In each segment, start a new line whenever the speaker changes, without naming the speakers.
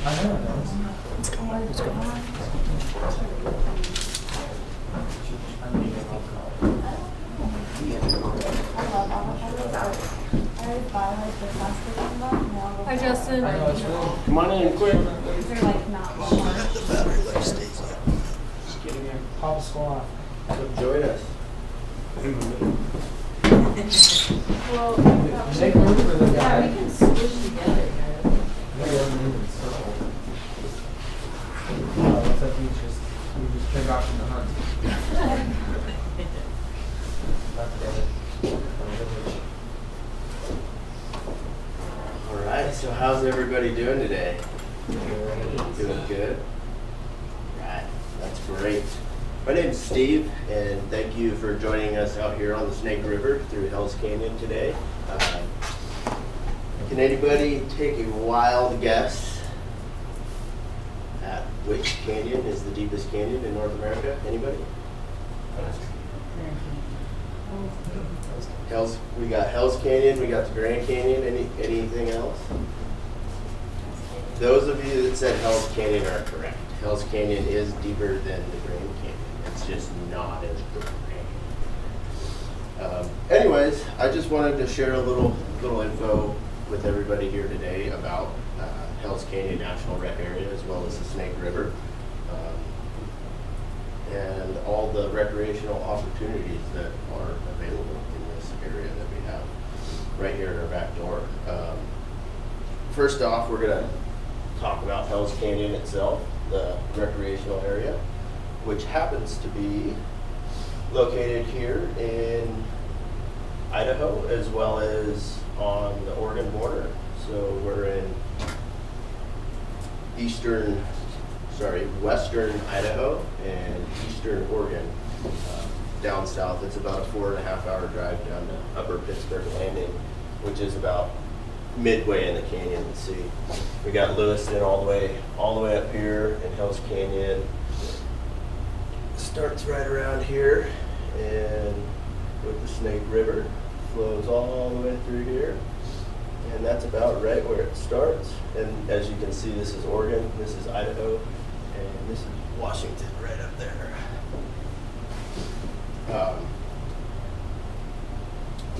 I know it does.
Hi, Justin.
Come on in quick.
Is there like not one?
The battery life stays up.
Just getting your pop squat.
Come join us.
Well,
Make room for the
yeah,
guy.
we can squish together, guys.
Maybe I'm moving circle. What's up? You just came back from the hunt. That's good.
All right, so how's everybody doing today? Doing good? Right, that's great. My name's Steve, and thank you for joining us out here on the Snake River through Hells Canyon today. Can anybody take a wild guess at which canyon is the deepest canyon in North America? Anybody? We got Hells Canyon, we got the Grand Canyon. Anything else? Those of you that said Hells Canyon are correct. Hells Canyon is deeper than the Grand Canyon. It's just not as big. Anyways, I just wanted to share a little info with everybody here today about Hells Canyon National Rec Area as well as the Snake River, and all the recreational opportunities that are available in this area that we have right here at our back door. First off, we're going to talk about Hells Canyon itself, the recreational area, which happens to be located here in Idaho as well as on the Oregon border. So we're in western Idaho and eastern Oregon. Down south, it's about a 4.5-hour drive down to Upper Pittsburgh Landing, which is about midway in the canyon. Let's see, we got Lewiston all the way up here, and Hells Canyon starts right around here, and with the Snake River flows all the way through here, and that's about right where it starts. And as you can see, this is Oregon, this is Idaho, and this is Washington right up there.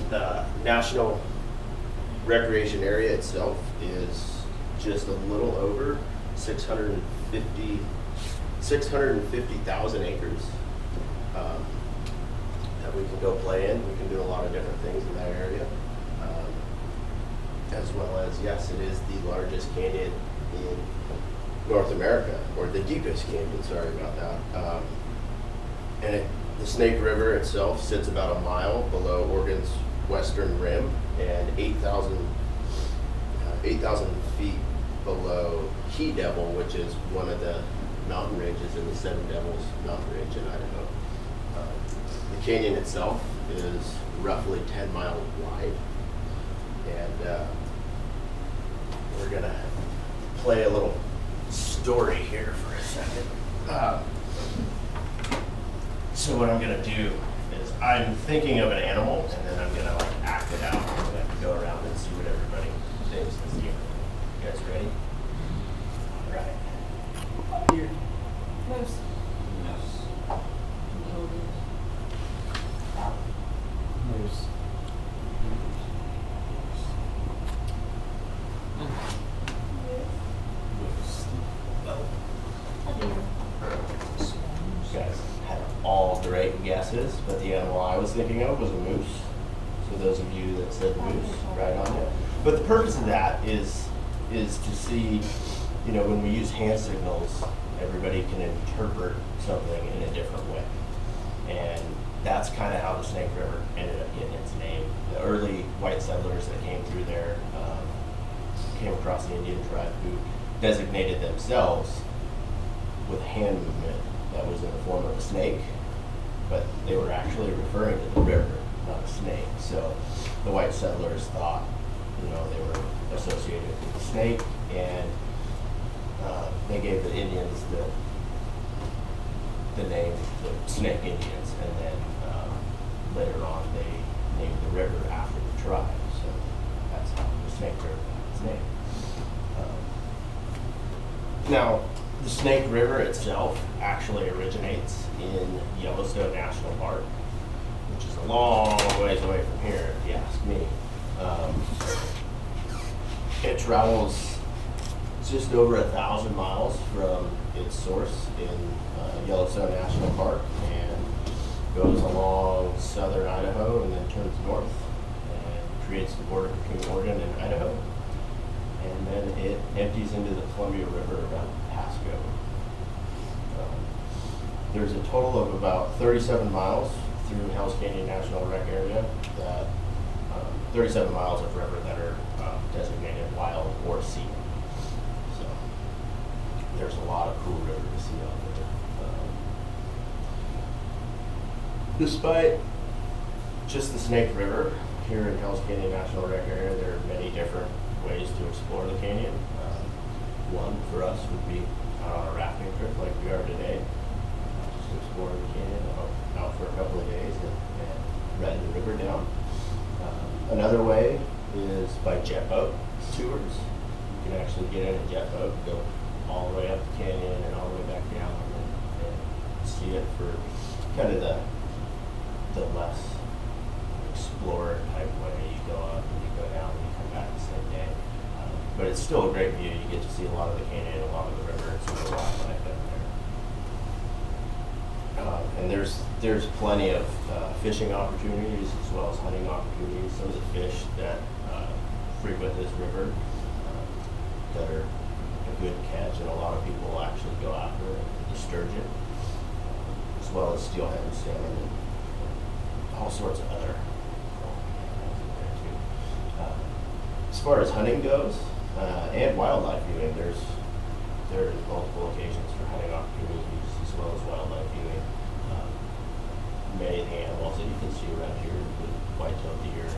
The National Recreation Area itself is just a little over 650,000 acres that we can go play in. We can do a lot of different things in that area. As well as, yes, it is the largest canyon in North America, or the deepest canyon, sorry about that. The Snake River itself sits about a mile below Oregon's western rim and 8,000 feet below He Devil, which is one of the mountain ranges in the Seven Devils mountain range in Idaho. The canyon itself is roughly 10 miles wide, and we're gonna play a little story here for a second. So what I'm gonna do is I'm thinking of an animal, and then I'm gonna like act it out. I'm gonna have to go around and see what everybody thinks is the animal. You guys ready? All right. Here.
Moose.
Moose.
You guys had all great guesses, but the animal I was thinking of was a moose. So those of you that said moose, right on it. But the purpose of that is to see, when we use hand signals, everybody can interpret something in a different way. And that's kind of how the Snake River ended up getting its name. The early white settlers that came through there came across the Indian tribe who designated themselves with a hand movement that was in the form of a snake, but they were actually referring to the river, not a snake. So the white settlers thought, they were associated with the snake, and they gave the Indians the name, the Snake Indians, and then later on they named the river after the tribe. So that's how the Snake River got its name. Now, the Snake River itself actually originates in Yellowstone National Park, which is a long ways away from here, if you ask me. It travels just over 1,000 miles from its source in Yellowstone National Park and goes along southern Idaho and then turns north and creates the border between Oregon and Idaho. And then it empties into the Columbia River around Pasco. There's a total of about 37 miles through Hells Canyon National Rec Area, that 37 miles of river that are designated wild or scenic. So there's a lot of cool river to see out there. Despite just the Snake River here in Hells Canyon National Rec Area, there are many different ways to explore the canyon. One for us would be on a rafting trip like we are today, just explore the canyon out for a couple of days and ride the river down. Another way is by jet boat tours. You can actually get in a jet boat, go all the way up the canyon and all the way back down and see it for kind of the less explorer type way. You go up and you go down and you come back the same day. But it's still a great view. You get to see a lot of the canyon, a lot of the river, and some of the wildlife in there. And there's plenty of fishing opportunities as well as hunting opportunities. Some of the fish that frequent this river that are a good catch, and a lot of people actually go after the sturgeon, as well as steelhead and salmon and all sorts of other. As far as hunting goes, and wildlife viewing, there's multiple occasions for hunting opportunities as well as wildlife viewing. Many of the animals that you can see around here include white-tailed deer,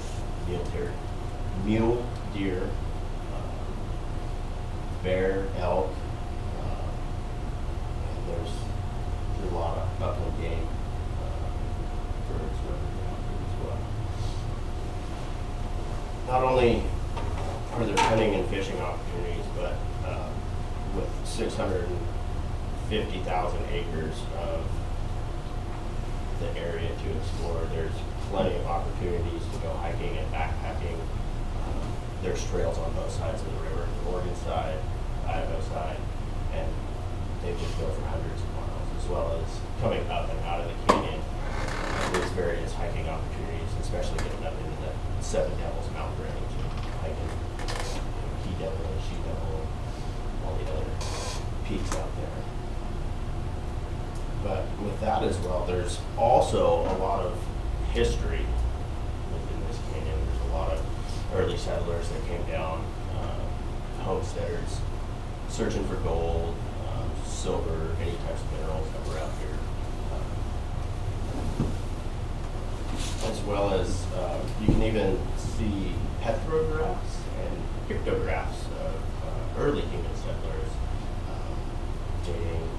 mule deer, bear, elk, and there's a lot of upland game, birds running out here as well. Not only are there hunting and fishing opportunities, but with 650,000 acres of the area to explore, there's plenty of opportunities to go hiking and backpacking. There's trails on both sides of the river, the Oregon side, Idaho side, and they just go for hundreds of miles, as well as coming up and out of the canyon. There's various hiking opportunities, especially getting up into the Seven Devils Mountain Range and hiking He Devil and She Devil, all the other peaks out there. But with that as well, there's also a lot of history within this canyon. There's a lot of early settlers that came down, homesteaders, searching for gold, silver, any types of minerals that were out here. As well as you can even see petrographs and pictographs of early human settlers dating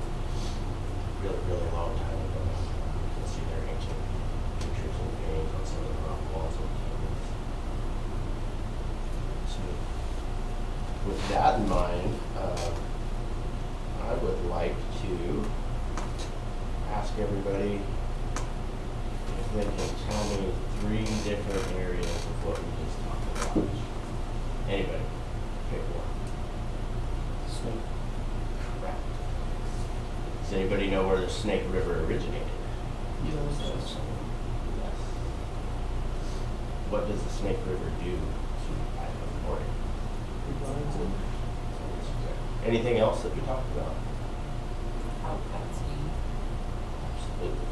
really long time ago. You can see their ancient pictures and paintings on some of the rock walls of the canyons. So with that in mind, I would like to ask everybody if they can tell me 3 different areas of what we just talked about. Anybody, pick one. Snake. Correct. Does anybody know where the Snake River originated? Yes. What does the Snake River do to Idaho and Oregon? Anything else that we talked about?
Outcasting.
Absolutely.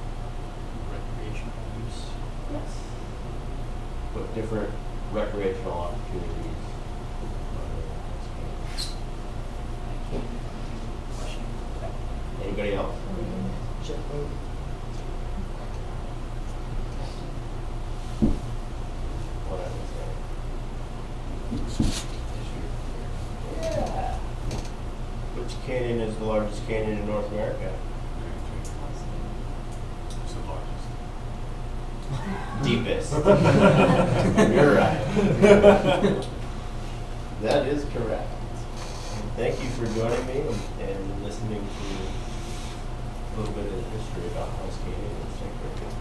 Recreational use.
Yes. What different recreational opportunities are there? Anybody else?
Jet boat.
What I was saying. Yeah. Which canyon is the largest canyon in North America?
It's the largest.
Deepest. You're right. That is correct. thank you for joining me and listening to a little bit of the history about Hells Canyon and Snake River.